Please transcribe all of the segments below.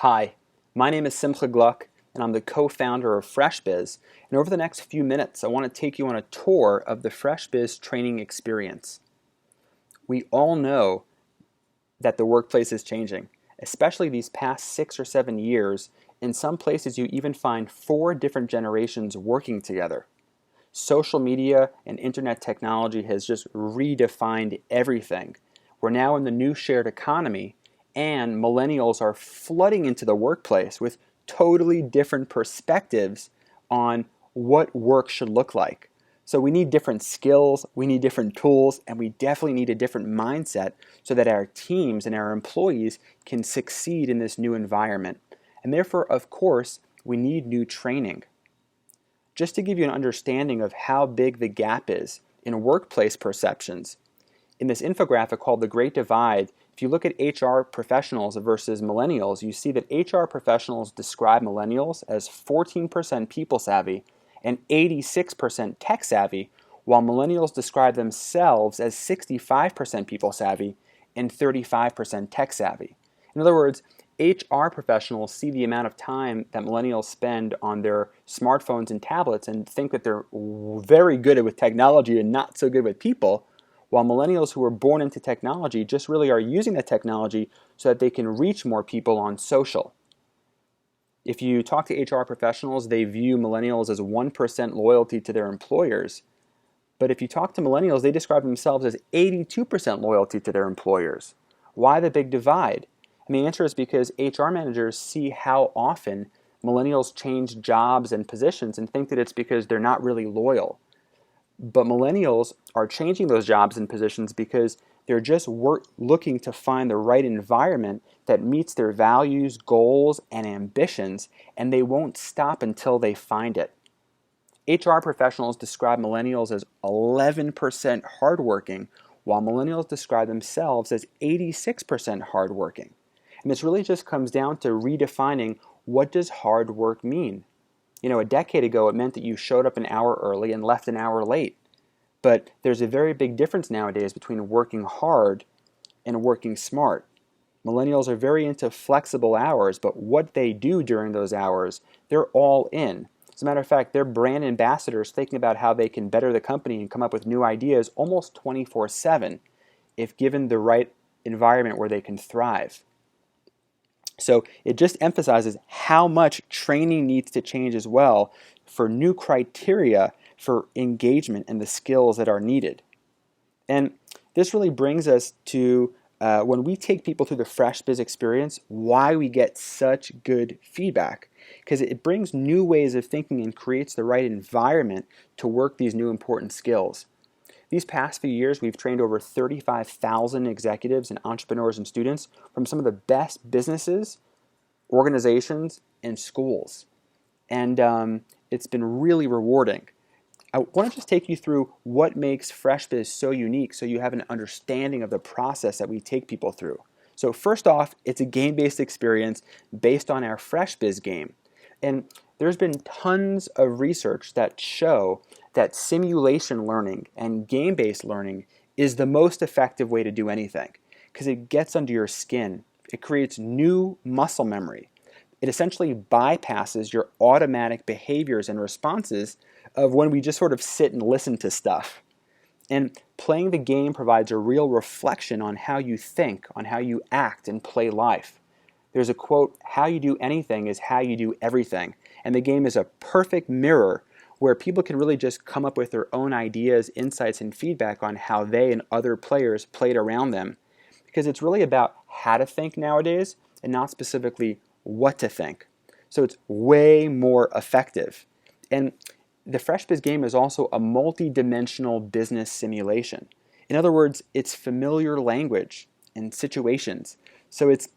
Hi, my name is Simcha Gluck, and I'm the co-founder of FreshBiz. And over the next few minutes, I want to take you on a tour of the FreshBiz training experience. We all know that the workplace is changing, especially these past 6 or 7 years. In some places, you even find 4 different generations working together. Social media and internet technology has just redefined everything. We're now in the new shared economy, and millennials are flooding into the workplace with totally different perspectives on what work should look like. So we need different skills, we need different tools, and we definitely need a different mindset so that our teams and our employees can succeed in this new environment. And therefore, of course, we need new training. Just to give you an understanding of how big the gap is in workplace perceptions, in this infographic called The Great Divide, if you look at HR professionals versus millennials, you see that HR professionals describe millennials as 14% people savvy and 86% tech savvy, while millennials describe themselves as 65% people savvy and 35% tech savvy. In other words, HR professionals see the amount of time that millennials spend on their smartphones and tablets and think that they're very good with technology and not so good with people, while millennials who were born into technology just really are using the technology so that they can reach more people on social. If you talk to HR professionals, they view millennials as 1% loyalty to their employers. But if you talk to millennials, they describe themselves as 82% loyalty to their employers. Why the big divide? And the answer is because HR managers see how often millennials change jobs and positions and think that it's because they're not really loyal. But millennials are changing those jobs and positions because they're just looking to find the right environment that meets their values, goals, and ambitions, and they won't stop until they find it. HR professionals describe millennials as 11% hardworking, while millennials describe themselves as 86% hardworking. And this really just comes down to redefining what does hard work mean. You know, a decade ago, it meant that you showed up an hour early and left an hour late. But there's a very big difference nowadays between working hard and working smart. Millennials are very into flexible hours, but what they do during those hours, they're all in. As a matter of fact, they're brand ambassadors thinking about how they can better the company and come up with new ideas almost 24/7 if given the right environment where they can thrive. So it just emphasizes how much training needs to change as well for new criteria for engagement and the skills that are needed. And this really brings us to when we take people through the FreshBiz experience, why we get such good feedback. Because it brings new ways of thinking and creates the right environment to work these new important skills. These past few years, we've trained over 35,000 executives and entrepreneurs and students from some of the best businesses, organizations, and schools. And it's been really rewarding. I want to just take you through what makes FreshBiz so unique so you have an understanding of the process that we take people through. So first off, it's a game-based experience based on our FreshBiz game. And there's been tons of research that show that simulation learning and game-based learning is the most effective way to do anything because it gets under your skin. It creates new muscle memory. It essentially bypasses your automatic behaviors and responses of when we just sort of sit and listen to stuff. And playing the game provides a real reflection on how you think, on how you act and play life. There's a quote, "How you do anything is how you do everything." And the game is a perfect mirror where people can really just come up with their own ideas, insights, and feedback on how they and other players played around them. Because it's really about how to think nowadays and not specifically what to think. So it's way more effective. And the FreshBiz game is also a multi-dimensional business simulation. In other words, it's familiar language and situations. So it's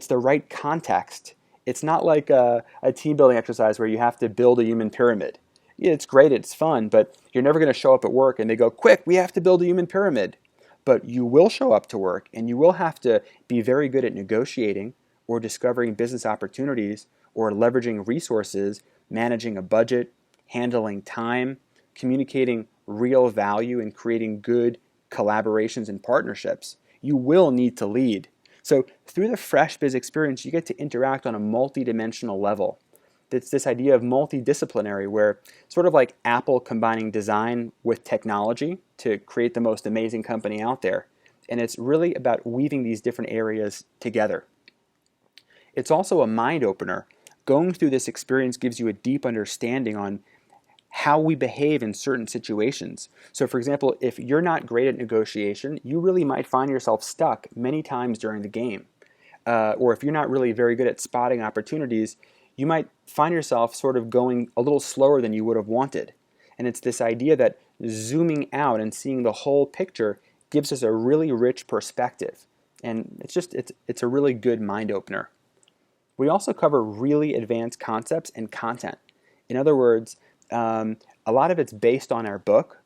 the right context. It's not like a team building exercise where you have to build a human pyramid. Yeah, it's great, it's fun, but you're never going to show up at work and they go, "Quick, we have to build a human pyramid." But you will show up to work and you will have to be very good at negotiating or discovering business opportunities or leveraging resources, managing a budget, handling time, communicating real value, and creating good collaborations and partnerships. You will need to lead. So through the FreshBiz experience, you get to interact on a multi-dimensional level. It's this idea of multidisciplinary, where sort of like Apple combining design with technology to create the most amazing company out there. And it's really about weaving these different areas together. It's also a mind opener. Going through this experience gives you a deep understanding on how we behave in certain situations. So for example, if you're not great at negotiation, you really might find yourself stuck many times during the game. Or if you're not really very good at spotting opportunities, you might find yourself sort of going a little slower than you would have wanted. And it's this idea that zooming out and seeing the whole picture gives us a really rich perspective. And it's a really good mind opener. We also cover really advanced concepts and content. In other words, a lot of it's based on our book.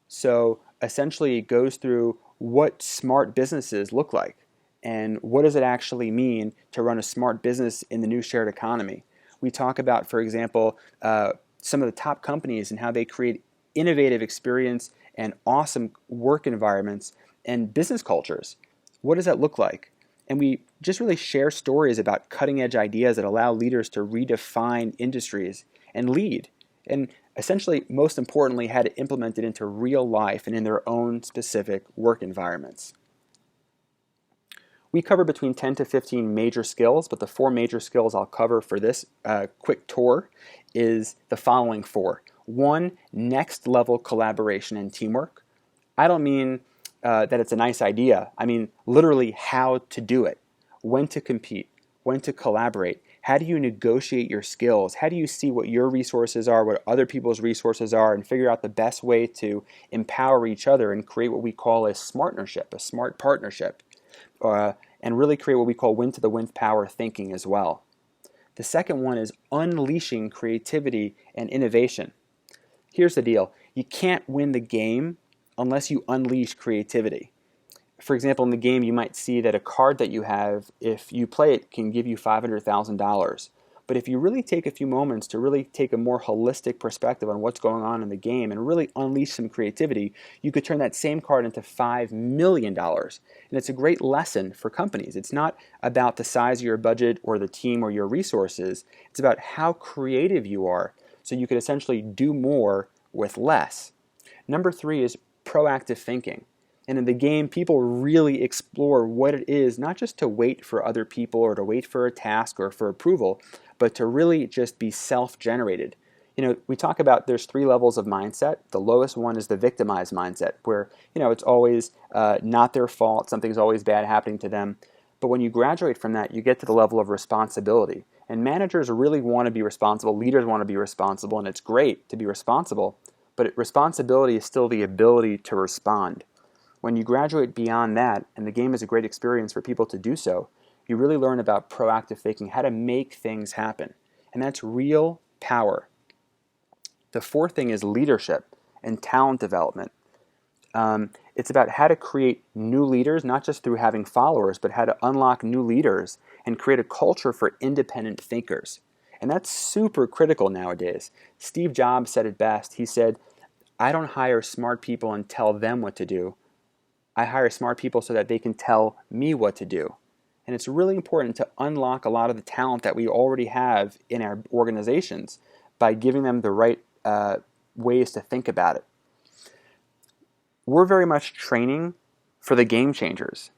So essentially it goes through what smart businesses look like and what does it actually mean to run a smart business in the new shared economy. We talk about, for example, some of the top companies and how they create innovative experience and awesome work environments and business cultures. What does that look like? And we just really share stories about cutting-edge ideas that allow leaders to redefine industries and lead. And essentially, most importantly, how to implement it into real life and in their own specific work environments. We cover between 10 to 15 major skills, but the 4 major skills I'll cover for this quick tour is the following 4. 1, next level collaboration and teamwork. I don't mean that it's a nice idea. I mean literally how to do it, when to compete, when to collaborate. How do you negotiate your skills? How do you see what your resources are, what other people's resources are, and figure out the best way to empower each other and create what we call a smartnership, a smart partnership, and really create what we call win to the wind power thinking as well. The second one is unleashing creativity and innovation. Here's the deal. You can't win the game unless you unleash creativity. For example, in the game, you might see that a card that you have, if you play it, can give you $500,000. But if you really take a few moments to really take a more holistic perspective on what's going on in the game and really unleash some creativity, you could turn that same card into $5 million. And it's a great lesson for companies. It's not about the size of your budget or the team or your resources. It's about how creative you are so you could essentially do more with less. Number 3 is proactive thinking. And in the game, people really explore what it is, not just to wait for other people or to wait for a task or for approval, but to really just be self-generated. You know, we talk about there's 3 levels of mindset. The lowest one is the victimized mindset, where, you know, it's always not their fault, something's always bad happening to them. But when you graduate from that, you get to the level of responsibility. And managers really want to be responsible, leaders want to be responsible, and it's great to be responsible, but responsibility is still the ability to respond. When you graduate beyond that, and the game is a great experience for people to do so, you really learn about proactive thinking, how to make things happen. And that's real power. The 4th thing is leadership and talent development. It's about how to create new leaders, not just through having followers, but how to unlock new leaders and create a culture for independent thinkers. And that's super critical nowadays. Steve Jobs said it best. He said, "I don't hire smart people and tell them what to do. I hire smart people so that they can tell me what to do." And it's really important to unlock a lot of the talent that we already have in our organizations by giving them the right ways to think about it. We're very much training for the game changers.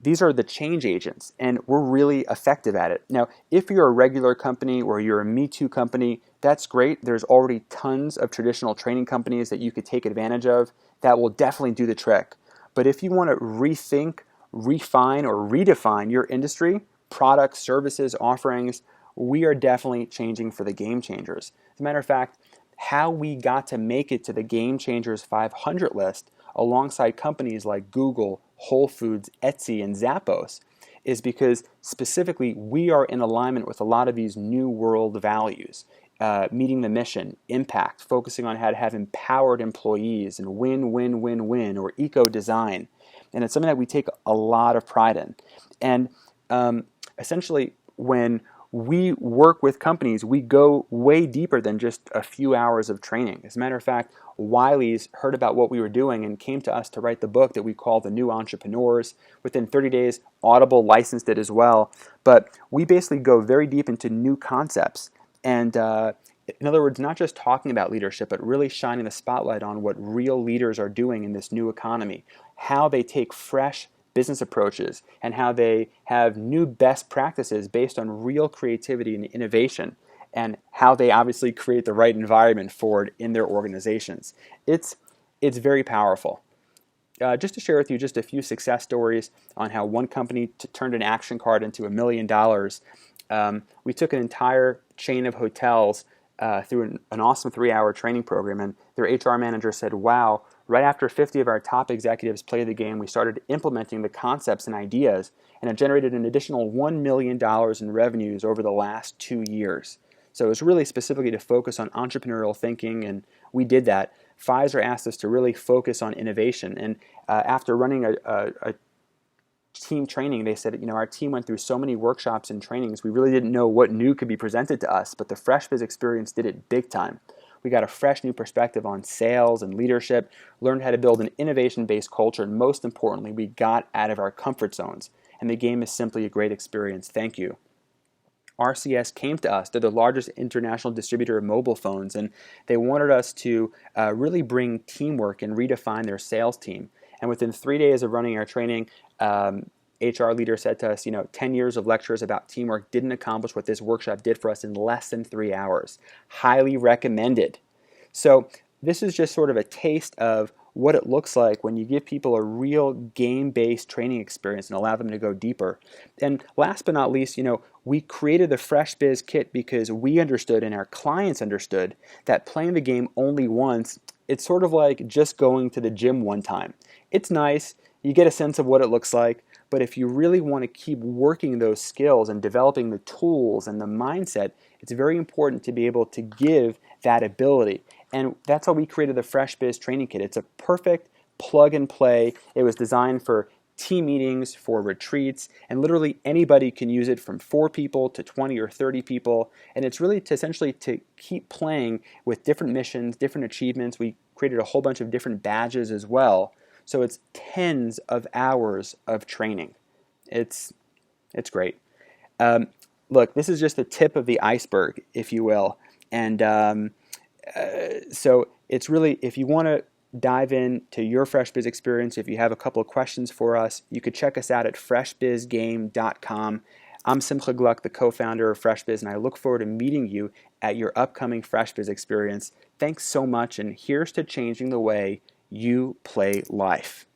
These are the change agents, and we're really effective at it. Now, if you're a regular company or you're a Me Too company, that's great. There's already tons of traditional training companies that you could take advantage of that will definitely do the trick. But if you want to rethink, refine, or redefine your industry, products, services, offerings, we are definitely changing for the game changers. As a matter of fact, how we got to make it to the Game Changers 500 list alongside companies like Google, Whole Foods, Etsy, and Zappos is because specifically we are in alignment with a lot of these new world values. Meeting the mission, impact, focusing on how to have empowered employees, and win, win, win, win, or eco-design. And it's something that we take a lot of pride in. And essentially, when we work with companies, we go way deeper than just a few hours of training. As a matter of fact, Wiley's heard about what we were doing and came to us to write the book that we call The New Entrepreneurs. Within 30 days, Audible licensed it as well. But we basically go very deep into new concepts. And in other words, not just talking about leadership, but really shining the spotlight on what real leaders are doing in this new economy, how they take fresh business approaches, and how they have new best practices based on real creativity and innovation, and how they obviously create the right environment for it in their organizations. It's very powerful. Just to share with you just a few success stories on how one company turned an action card into $1 million. We took an entire chain of hotels through an awesome 3-hour training program, and their HR manager said, wow, right after 50 of our top executives played the game, we started implementing the concepts and ideas, and it generated an additional $1 million in revenues over the last 2 years. So it was really specifically to focus on entrepreneurial thinking, and we did that. Pfizer asked us to really focus on innovation, and after running a team training, they said, our team went through so many workshops and trainings, we really didn't know what new could be presented to us, but the FreshBiz experience did it big time. We got a fresh new perspective on sales and leadership, learned how to build an innovation-based culture, and most importantly, we got out of our comfort zones. And the game is simply a great experience. Thank you. RCS came to us. They're the largest international distributor of mobile phones, and they wanted us to really bring teamwork and redefine their sales team. And within 3 days of running our training, HR leader said to us, 10 years of lectures about teamwork didn't accomplish what this workshop did for us in less than 3 hours. Highly recommended. So this is just sort of a taste of what it looks like when you give people a real game-based training experience and allow them to go deeper. And last but not least, we created the FreshBiz kit because we understood and our clients understood that playing the game only once, it's sort of like just going to the gym one time. It's nice, you get a sense of what it looks like, but if you really want to keep working those skills and developing the tools and the mindset, it's very important to be able to give that ability. And that's how we created the FreshBiz training kit. It's a perfect plug and play. It was designed for team meetings, for retreats, and literally anybody can use it, from 4 people to 20 or 30 people. And it's really essentially to keep playing with different missions, different achievements. We created a whole bunch of different badges as well. So it's tens of hours of training. It's great. Look, this is just the tip of the iceberg, if you will. And so it's really, if you want to dive into your FreshBiz experience, if you have a couple of questions for us, you could check us out at freshbizgame.com. I'm Simcha Gluck, the co-founder of FreshBiz, and I look forward to meeting you at your upcoming FreshBiz experience. Thanks so much, and here's to changing the way you play life.